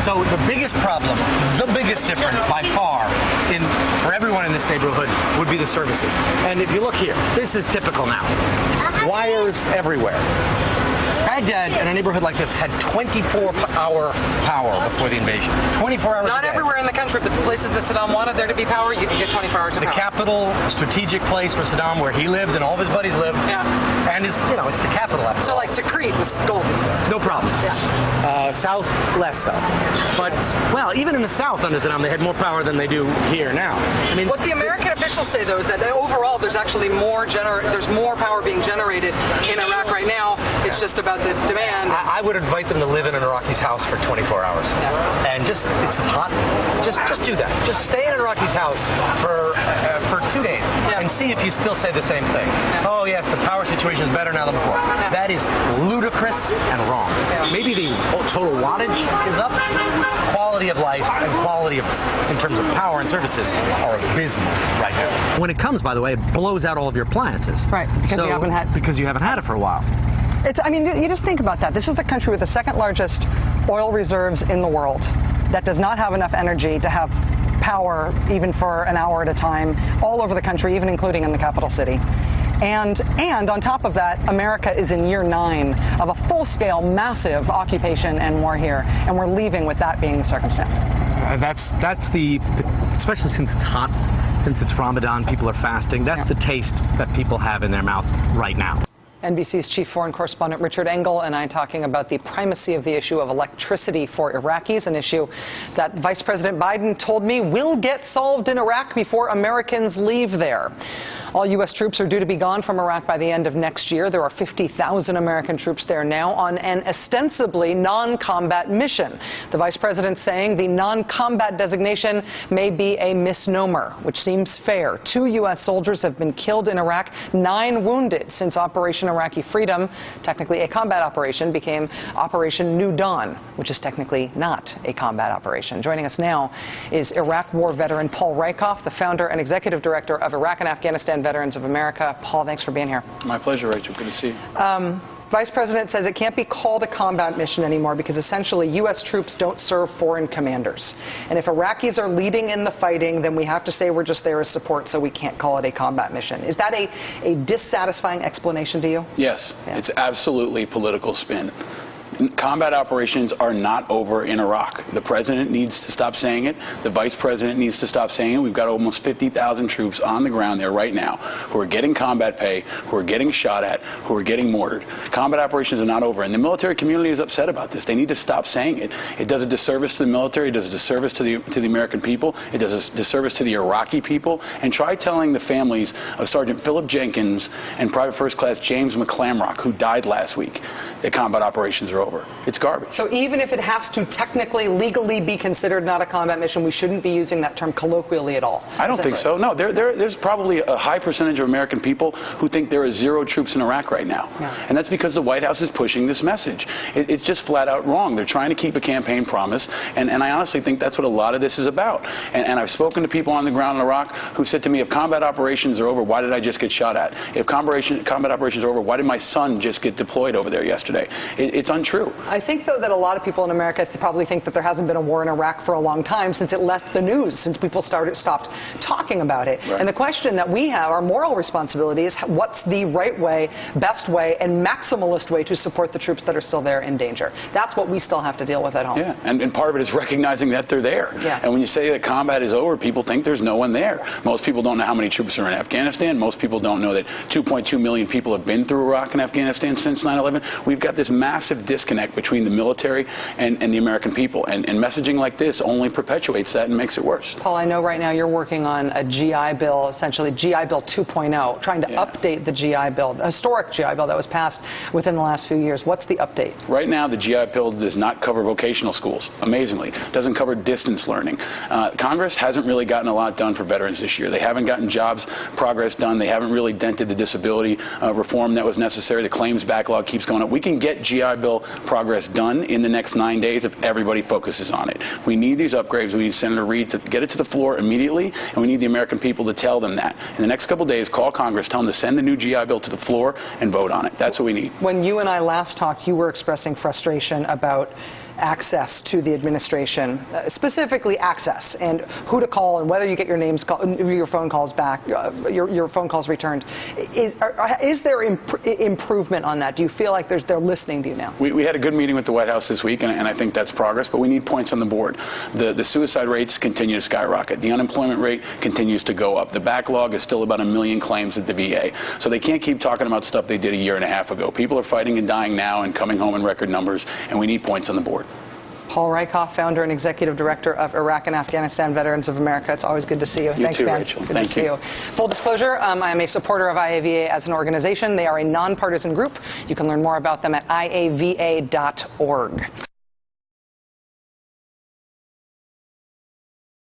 So the biggest problem, the biggest difference by far for everyone in this neighborhood would be the services. And if you look here, this is typical now. Wires everywhere. My dad in a neighborhood like this had 24-hour power before the invasion. 24 hours Not a day. everywhere in the country, but the places that Saddam wanted there to be power, you can get 24 hours of The power. capital, strategic place for Saddam, where he lived and all of his buddies lived. Yeah. And it's, it's the capital after So all. like to Crete was golden. No problems. Yeah. South, less so. But, well, even in the South under Saddam, they had more power than they do here now. I mean, What the American officials say, though, is that overall there's actually more power being generated in Iraq right now. It's just about the demand. I would invite them to live in an Iraqi's house for 24 hours. Yeah. And it's hot. Just do that. Just stay in an Iraqi's house for 2 days and see if you still say the same thing. Yeah. Oh, yes, the power situation is better now than before. Yeah. That is ludicrous and wrong. Yeah. Maybe the total wattage is up. Quality of life and quality in terms of power and services are abysmal right now. When it comes, by the way, it blows out all of your appliances. Right, because you haven't had it for a while. I mean, you just think about that. This is the country with the second largest oil reserves in the world that does not have enough energy to have power even for an hour at a time all over the country, even including in the capital city. And on top of that, America is in year 9 of a full-scale, massive occupation and war here, and we're leaving with that being the circumstance. That's the especially since it's hot, since it's Ramadan, people are fasting. That's the taste that people have in their mouth right now. NBC's chief foreign correspondent Richard Engel and I talking about the primacy of the issue of electricity for Iraqis, an issue that Vice President Biden told me will get solved in Iraq before Americans leave there. All U.S. troops are due to be gone from Iraq by the end of next year. There are 50,000 American troops there now on an ostensibly non-combat mission. The vice president saying the non-combat designation may be a misnomer, which seems fair. 2 U.S. soldiers have been killed in Iraq, 9 wounded since Operation Iraqi Freedom, technically a combat operation, became Operation New Dawn, which is technically not a combat operation. Joining us now is Iraq war veteran Paul Rieckhoff, the founder and executive director of Iraq and Afghanistan Veterans of America. Paul, thanks for being here. My pleasure, Rachel. Good to see you. Vice President says it can't be called a combat mission anymore because essentially U.S. troops don't serve foreign commanders. And if Iraqis are leading in the fighting, then we have to say we're just there as support, so we can't call it a combat mission. Is that a dissatisfying explanation to you? Yes. Yeah. It's absolutely political spin. Combat operations are not over in Iraq. The president needs to stop saying it. The vice president needs to stop saying it. We've got almost 50,000 troops on the ground there right now who are getting combat pay, who are getting shot at, who are getting mortared. Combat operations are not over. And the military community is upset about this. They need to stop saying it. It does a disservice to the military. It does a disservice to the American people. It does a disservice to the Iraqi people. And try telling the families of Sergeant Philip Jenkins and Private First Class James McClamrock, who died last week, that combat operations are over. It's garbage. So even if it has to technically, legally be considered not a combat mission, we shouldn't be using that term colloquially at all? I don't think so. No, there's probably a high percentage of American people who think there are 0 troops in Iraq right now. Yeah. And that's because the White House is pushing this message. It's just flat out wrong. They're trying to keep a campaign promise, and I honestly think that's what a lot of this is about. And I've spoken to people on the ground in Iraq who said to me, if combat operations are over, why did I just get shot at? If combat operations are over, why did my son just get deployed over there yesterday? It's untrue. I think, though, that a lot of people in America probably think that there hasn't been a war in Iraq for a long time since it left the news, since people stopped talking about it. Right. And the question that we have, our moral responsibility, is what's the right way, best way, and maximalist way to support the troops that are still there in danger? That's what we still have to deal with at home. Yeah, and part of it is recognizing that they're there. Yeah. And when you say that combat is over, people think there's no one there. Most people don't know how many troops are in Afghanistan. Most people don't know that 2.2 million people have been through Iraq and Afghanistan since 9/11. We've got this massive disconnect between the military and the American people. And messaging like this only perpetuates that and makes it worse. Paul, I know right now you're working on a GI Bill, essentially GI Bill 2.0, trying to update the GI Bill, the historic GI Bill that was passed within the last few years. What's the update? Right now, the GI Bill does not cover vocational schools, amazingly. It doesn't cover distance learning. Congress hasn't really gotten a lot done for veterans this year. They haven't gotten jobs progress done. They haven't really dented the disability reform that was necessary. The claims backlog keeps going up. We can get GI Bill progress done in the next 9 days if everybody focuses on it. We need these upgrades. We need Senator Reid to get it to the floor immediately, and we need the American people to tell them that. In the next couple of days, call Congress, tell them to send the new GI Bill to the floor and vote on it. That's what we need. When you and I last talked, you were expressing frustration about access to the administration, specifically access and who to call and whether you get your phone calls back, your phone calls returned. Is there improvement on that? Do you feel like they're listening to you now? We had a good meeting with the White House this week, and I think that's progress, but we need points on the board. The suicide rates continue to skyrocket. The unemployment rate continues to go up. The backlog is still about 1 million claims at the VA. So they can't keep talking about stuff they did a year and a half ago. People are fighting and dying now and coming home in record numbers, and we need points on the board. Paul Rieckhoff, founder and executive director of Iraq and Afghanistan Veterans of America. It's always good to see you. You Thanks, too, man. Rachel. Good Thank to see you. Full disclosure, I'm a supporter of IAVA as an organization. They are a nonpartisan group. You can learn more about them at IAVA.org.